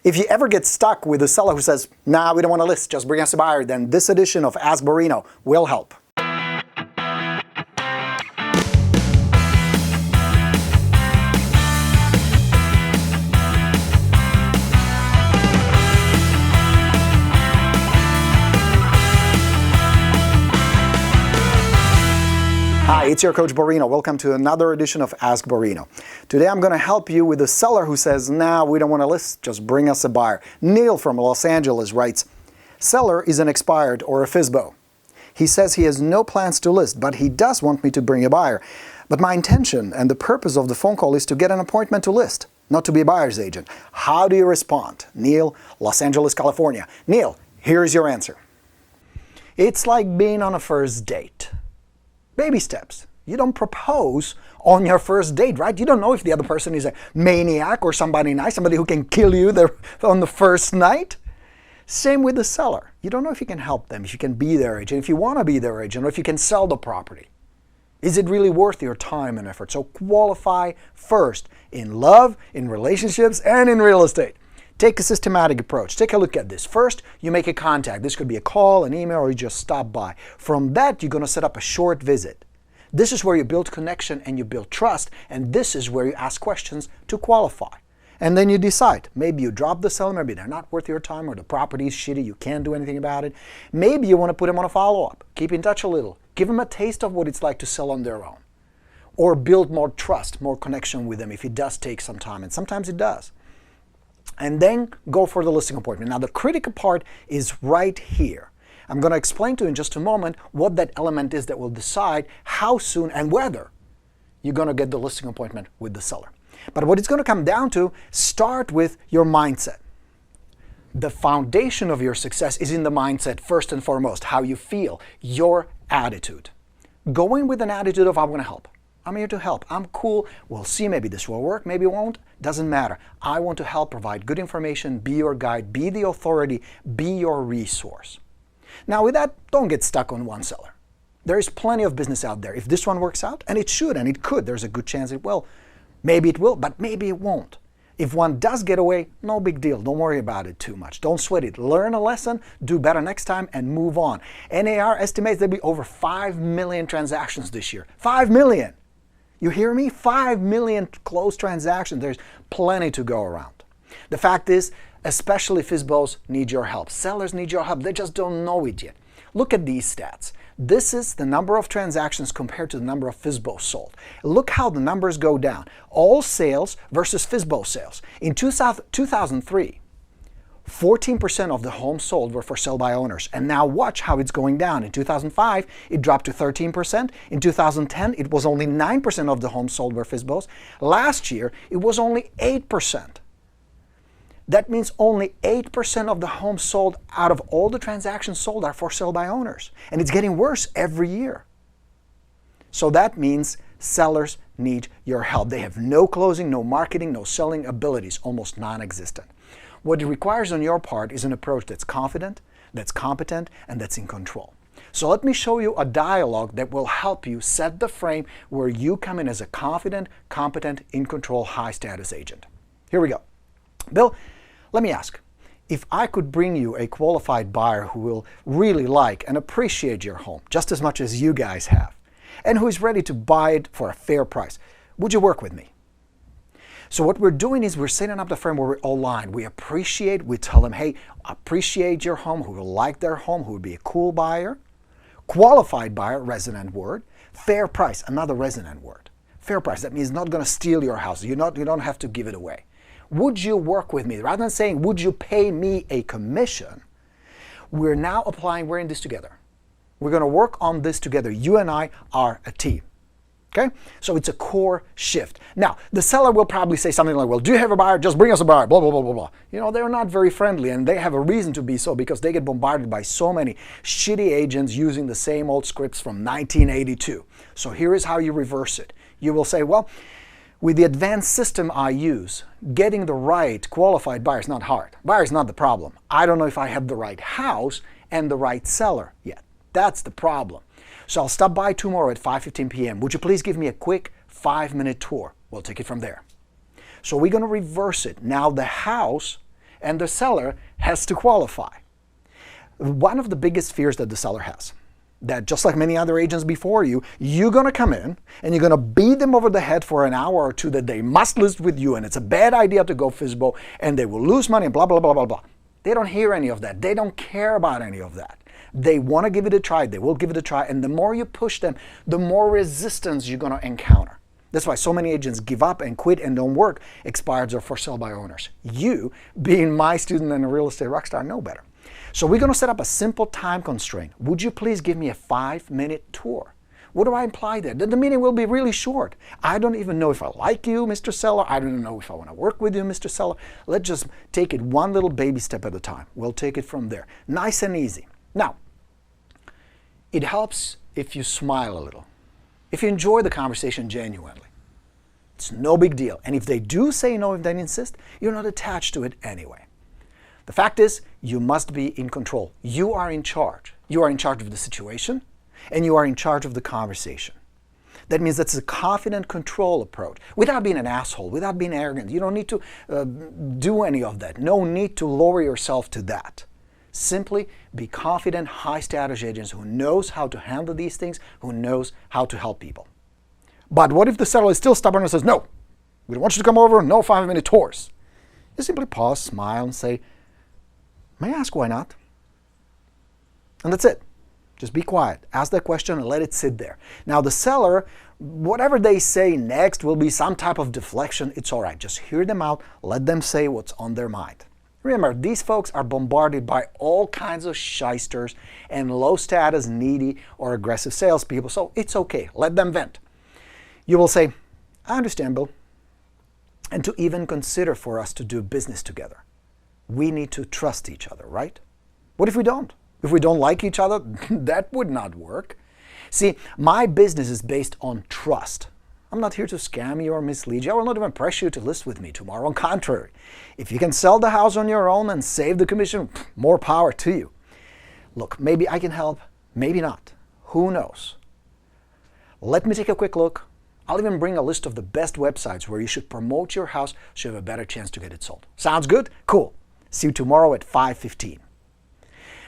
If you ever get stuck with a seller who says, nah, we don't want to list, just bring us a buyer, then this edition of Ask Borino will help. Hi, it's your coach Borino. Welcome to another edition of Ask Borino. Today I'm going to help you with a seller who says, nah, we don't want to list, just bring us a buyer. Neil from Los Angeles writes, seller is an expired or a FSBO. He says he has no plans to list, but he does want me to bring a buyer. But my intention and the purpose of the phone call is to get an appointment to list, not to be a buyer's agent. How do you respond? Neil, Los Angeles, California. Neil, here's your answer. It's like being on a first date. Baby steps. You don't propose on your first date, right? You don't know if the other person is a maniac or somebody nice, somebody who can kill you on the first night. Same with the seller. You don't know if you can help them, if you can be their agent, if you want to be their agent, or if you can sell the property. Is it really worth your time and effort? So qualify first in love, in relationships, and in real estate. Take a systematic approach. Take a look at this. First, you make a contact. This could be a call, an email, or you just stop by. From that, you're going to set up a short visit. This is where you build connection and you build trust, and this is where you ask questions to qualify. And then you decide. Maybe you drop the seller, maybe they're not worth your time, or the property is shitty, you can't do anything about it. Maybe you want to put them on a follow-up. Keep in touch a little. Give them a taste of what it's like to sell on their own. Or build more trust, more connection with them if it does take some time, and sometimes it does. And then go for the listing appointment. Now the critical part is right here. I'm going to explain to you in just a moment what that element is that will decide how soon and whether you're going to get the listing appointment with the seller. But what it's going to come down to, start with your mindset. The foundation of your success is in the mindset first and foremost, how you feel, your attitude. Go in with an attitude of, I'm going to help. I'm here to help. I'm cool. We'll see. Maybe this will work. Maybe it won't. Doesn't matter. I want to help provide good information, be your guide, be the authority, be your resource. Now with that, don't get stuck on one seller. There is plenty of business out there. If this one works out, and it should, and it could, there's a good chance it will. Maybe it will, but maybe it won't. If one does get away, no big deal. Don't worry about it too much. Don't sweat it. Learn a lesson, do better next time, and move on. NAR estimates there'll be over 5 million transactions this year. 5 million! You hear me? 5 million closed transactions. There's plenty to go around. The fact is, especially FSBOs need your help. Sellers need your help. They just don't know it yet. Look at these stats. This is the number of transactions compared to the number of FSBOs sold. Look how the numbers go down. All sales versus FSBO sales. In 2003, 14% of the homes sold were for sale by owners. And now watch how it's going down. In 2005, it dropped to 13%. In 2010, it was only 9% of the homes sold were FSBOs. Last year, it was only 8%. That means only 8% of the homes sold out of all the transactions sold are for sale by owners. And it's getting worse every year. So that means sellers need your help. They have no closing, no marketing, no selling abilities, almost non-existent. What it requires on your part is an approach that's confident, that's competent, and that's in control. So let me show you a dialogue that will help you set the frame where you come in as a confident, competent, in control, high-status agent. Here we go. Bill, let me ask, if I could bring you a qualified buyer who will really like and appreciate your home just as much as you guys have, and who is ready to buy it for a fair price, would you work with me? So what we're doing is we're setting up the frame where we're all aligned. We appreciate, we tell them, hey, appreciate your home, who will like their home, who would be a cool buyer. Qualified buyer, resonant word. Fair price, another resonant word. Fair price, that means not going to steal your house. You don't have to give it away. Would you work with me? Rather than saying, would you pay me a commission? We're now applying, we're in this together. We're going to work on this together. You and I are a team. Okay? So it's a core shift. Now, the seller will probably say something like, well, do you have a buyer? Just bring us a buyer, blah, blah, blah, blah, blah. You know, they're not very friendly, and they have a reason to be so because they get bombarded by so many shitty agents using the same old scripts from 1982. So here is how you reverse it. You will say, well, with the advanced system I use, getting the right qualified buyer is not hard. Buyer is not the problem. I don't know if I have the right house and the right seller yet. That's the problem. So I'll stop by tomorrow at 5:15 p.m. Would you please give me a quick 5-minute tour? We'll take it from there. So we're going to reverse it. Now the house and the seller has to qualify. One of the biggest fears that the seller has, that just like many other agents before you, you're going to come in and you're going to beat them over the head for an hour or two that they must list with you and it's a bad idea to go FSBO and they will lose money and blah, blah, blah, blah, blah. They don't hear any of that. They don't care about any of that. They want to give it a try. They will give it a try. And the more you push them, the more resistance you're going to encounter. That's why so many agents give up and quit and don't work. Expireds or for sale by owners. You, being my student and a real estate rockstar, know better. So we're going to set up a simple time constraint. Would you please give me a 5-minute tour? What do I imply there? That the meeting will be really short. I don't even know if I like you, Mr. Seller. I don't know if I want to work with you, Mr. Seller. Let's just take it one little baby step at a time. We'll take it from there. Nice and easy. Now, it helps if you smile a little. If you enjoy the conversation genuinely. It's no big deal. And if they do say no, if they insist, you're not attached to it anyway. The fact is, you must be in control. You are in charge. You are in charge of the situation, and you are in charge of the conversation. That means that's a confident control approach, without being an asshole, without being arrogant. You don't need to do any of that. No need to lower yourself to that. Simply be confident, high-status agents who knows how to handle these things, who knows how to help people. But what if the seller is still stubborn and says, no, we don't want you to come over, no 5-minute tours? You simply pause, smile, and say, may I ask why not? And that's it. Just be quiet. Ask that question and let it sit there. Now the seller, whatever they say next will be some type of deflection. It's all right. Just hear them out. Let them say what's on their mind. Remember, these folks are bombarded by all kinds of shysters and low-status, needy, or aggressive salespeople, so it's okay. Let them vent. You will say, I understand, Bill. And to even consider for us to do business together, we need to trust each other, right? What if we don't? If we don't like each other, that would not work. See, my business is based on trust. I'm not here to scam you or mislead you. I will not even pressure you to list with me tomorrow. On the contrary, if you can sell the house on your own and save the commission, more power to you. Look, maybe I can help, maybe not. Who knows? Let me take a quick look. I'll even bring a list of the best websites where you should promote your house so you have a better chance to get it sold. Sounds good? Cool. See you tomorrow at 5:15.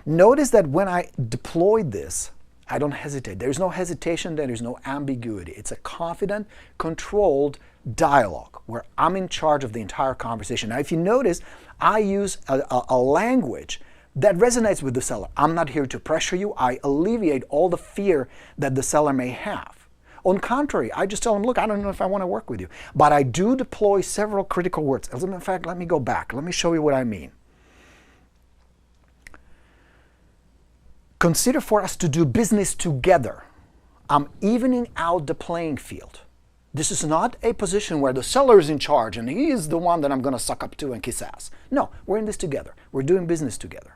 Notice that when I deployed this, I don't hesitate. There's no hesitation, there's no ambiguity. It's a confident, controlled dialogue where I'm in charge of the entire conversation. Now, if you notice, I use a language that resonates with the seller. I'm not here to pressure you. I alleviate all the fear that the seller may have. On the contrary, I just tell them, look, I don't know if I want to work with you. But I do deploy several critical words. As a matter of fact, let me go back. Let me show you what I mean. Consider for us to do business together. I'm evening out the playing field. This is not a position where the seller is in charge and he is the one that I'm going to suck up to and kiss ass. No, we're in this together. We're doing business together.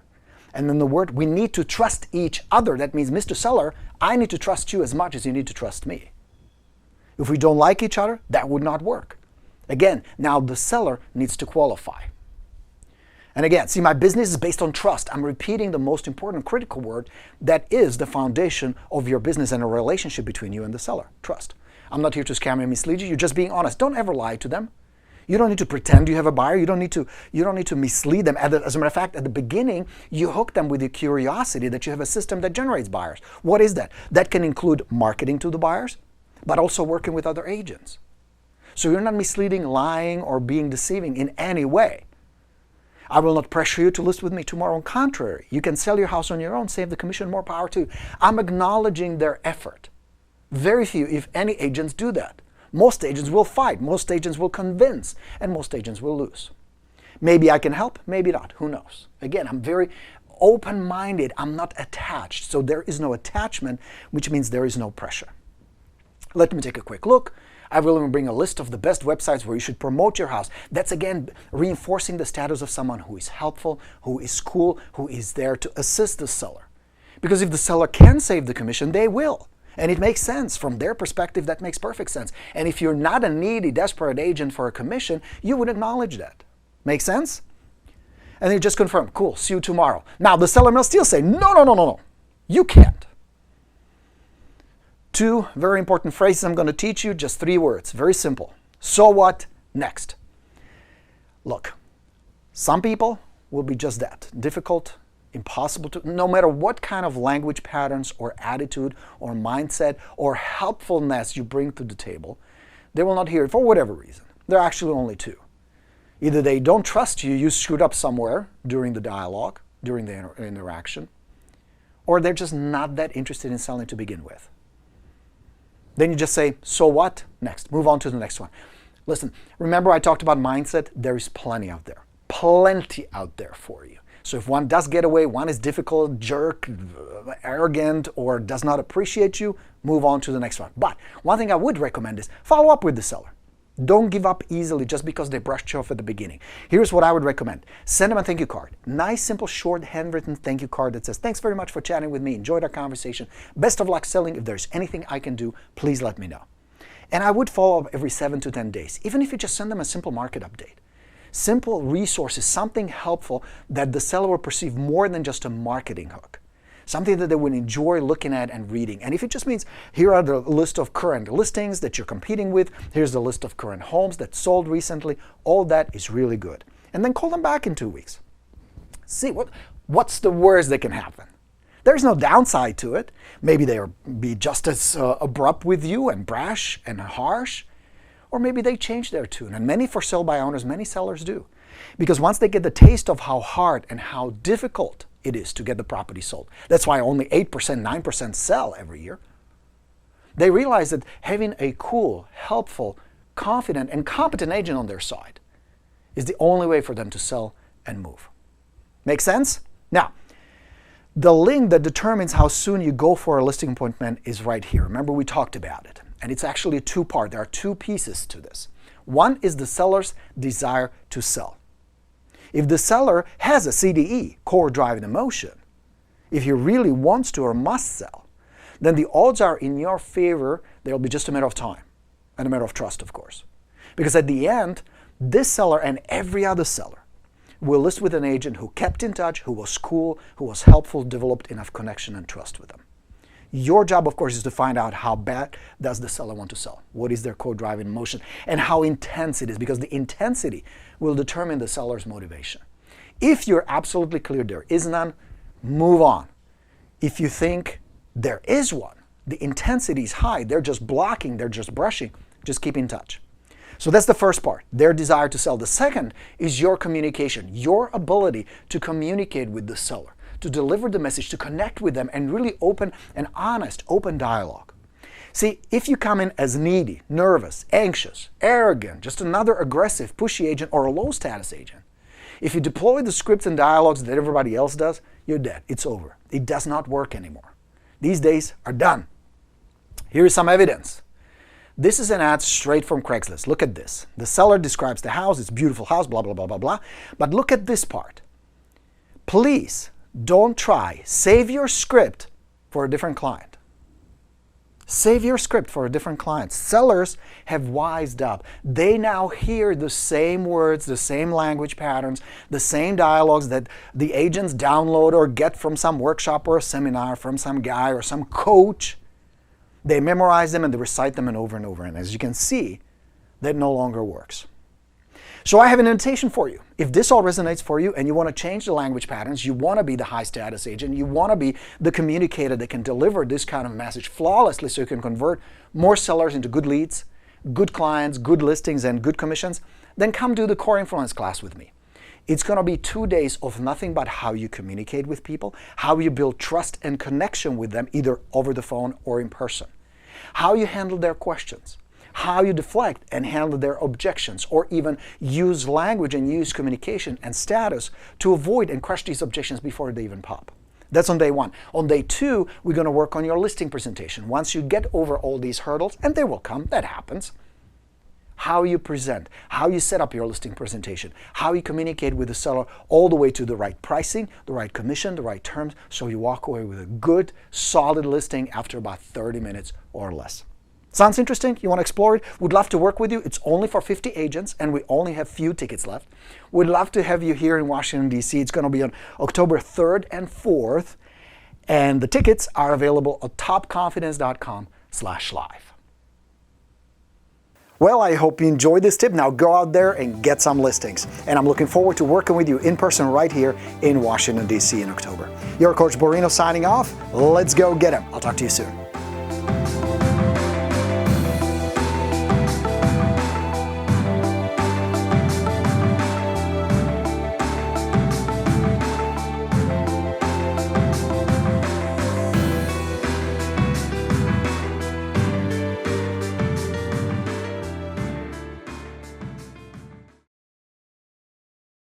And then the word, we need to trust each other. That means, Mr. Seller, I need to trust you as much as you need to trust me. If we don't like each other, that would not work. Again, now the seller needs to qualify. And again, see, my business is based on trust. I'm repeating the most important critical word that is the foundation of your business and a relationship between you and the seller, trust. I'm not here to scam and mislead you. You're just being honest. Don't ever lie to them. You don't need to pretend you have a buyer. You don't need to mislead them. As a matter of fact, at the beginning, you hook them with the curiosity that you have a system that generates buyers. What is that? That can include marketing to the buyers, but also working with other agents. So you're not misleading, lying, or being deceiving in any way. I will not pressure you to list with me tomorrow. On the contrary, you can sell your house on your own, save the commission, more power to you. I'm acknowledging their effort. Very few, if any, agents do that. Most agents will fight, most agents will convince, and most agents will lose. Maybe I can help, maybe not, who knows? Again, I'm very open-minded, I'm not attached, so there is no attachment, which means there is no pressure. Let me take a quick look. I will even bring a list of the best websites where you should promote your house. That's again reinforcing the status of someone who is helpful, who is cool, who is there to assist the seller. Because if the seller can save the commission, they will. And it makes sense. From their perspective, that makes perfect sense. And if you're not a needy, desperate agent for a commission, you would acknowledge that. Make sense? And you just confirm, cool, see you tomorrow. Now, the seller must still say, no, you can't. Two very important phrases I'm going to teach you, just 3 words, very simple. So what? Next. Look, some people will be just that, difficult, impossible to, no matter what kind of language patterns or attitude or mindset or helpfulness you bring to the table, they will not hear it for whatever reason. There are actually only two. Either they don't trust you, you screwed up somewhere during the dialogue, during the interaction, or they're just not that interested in selling to begin with. Then you just say, so what? Next. Move on to the next one. Listen, remember I talked about mindset? There is plenty out there. Plenty out there for you. So if one does get away, one is difficult, jerk, arrogant, or does not appreciate you, move on to the next one. But one thing I would recommend is follow up with the seller. Don't give up easily just because they brushed you off at the beginning. Here's what I would recommend. Send them a thank you card. Nice, simple, short, handwritten thank you card that says, thanks very much for chatting with me. Enjoyed our conversation. Best of luck selling. If there's anything I can do, please let me know. And I would follow up every 7 to 10 days, even if you just send them a simple market update. Simple resources, something helpful that the seller will perceive more than just a marketing hook. Something that they would enjoy looking at and reading. And if it just means, here are the list of current listings that you're competing with, here's the list of current homes that sold recently, all that is really good. And then call them back in 2 weeks. See, what's the worst that can happen? There's no downside to it. Maybe they'll be just as abrupt with you and brash and harsh, or maybe they change their tune. And many for sale by owners, many sellers do. Because once they get the taste of how hard and how difficult it is to get the property sold. That's why only 8%, 9% sell every year. They realize that having a cool, helpful, confident, and competent agent on their side is the only way for them to sell and move. Make sense? Now, the link that determines how soon you go for a listing appointment is right here. Remember, we talked about it. And it's actually a two-part. There are two pieces to this. One is the seller's desire to sell. If the seller has a CDE, core driving emotion, if he really wants to or must sell, then the odds are in your favor. They'll be just a matter of time and a matter of trust, of course. Because at the end, this seller and every other seller will list with an agent who kept in touch, who was cool, who was helpful, developed enough connection and trust with them. Your job, of course, is to find out how bad does the seller want to sell. What is their core driving emotion and how intense it is, because the intensity will determine the seller's motivation. If you're absolutely clear there is none, move on. If you think there is one, the intensity is high, they're just blocking, they're just brushing, just keep in touch. So that's the first part, their desire to sell. The second is your communication, your ability to communicate with the seller, to deliver the message, to connect with them, and really open and honest, open dialogue. See, if you come in as needy, nervous, anxious, arrogant, just another aggressive, pushy agent or a low-status agent, if you deploy the scripts and dialogues that everybody else does, you're dead. It's over. It does not work anymore. These days are done. Here is some evidence. This is an ad straight from Craigslist. Look at this. The seller describes the house, it's a beautiful house, blah, blah, blah, blah, blah. But look at this part. Please don't try. Save your script for a different client. Save your script for a different client. Sellers have wised up. They now hear the same words, the same language patterns, the same dialogues that the agents download or get from some workshop or a seminar from some guy or some coach. They memorize them and they recite them and over. And as you can see, that no longer works. So I have an invitation for you. If this all resonates for you and you want to change the language patterns, you want to be the high status agent, you want to be the communicator that can deliver this kind of message flawlessly so you can convert more sellers into good leads, good clients, good listings, and good commissions, then come do the Core Influence class with me. It's going to be 2 days of nothing but how you communicate with people, how you build trust and connection with them either over the phone or in person, how you handle their questions, how you deflect and handle their objections, or even use language and use communication and status to avoid and crush these objections before they even pop. That's on day 1. On day 2, we're going to work on your listing presentation. Once you get over all these hurdles, and they will come, that happens, how you present, how you set up your listing presentation, how you communicate with the seller all the way to the right pricing, the right commission, the right terms, so you walk away with a good, solid listing after about 30 minutes or less. Sounds interesting? You want to explore it? We'd love to work with you. It's only for 50 agents, and we only have few tickets left. We'd love to have you here in Washington, D.C. It's going to be on October 3rd and 4th, and the tickets are available at topconfidence.com/live. Well, I hope you enjoyed this tip. Now go out there and get some listings. And I'm looking forward to working with you in person right here in Washington, D.C. in October. Your Coach Borino signing off. Let's go get 'em. I'll talk to you soon.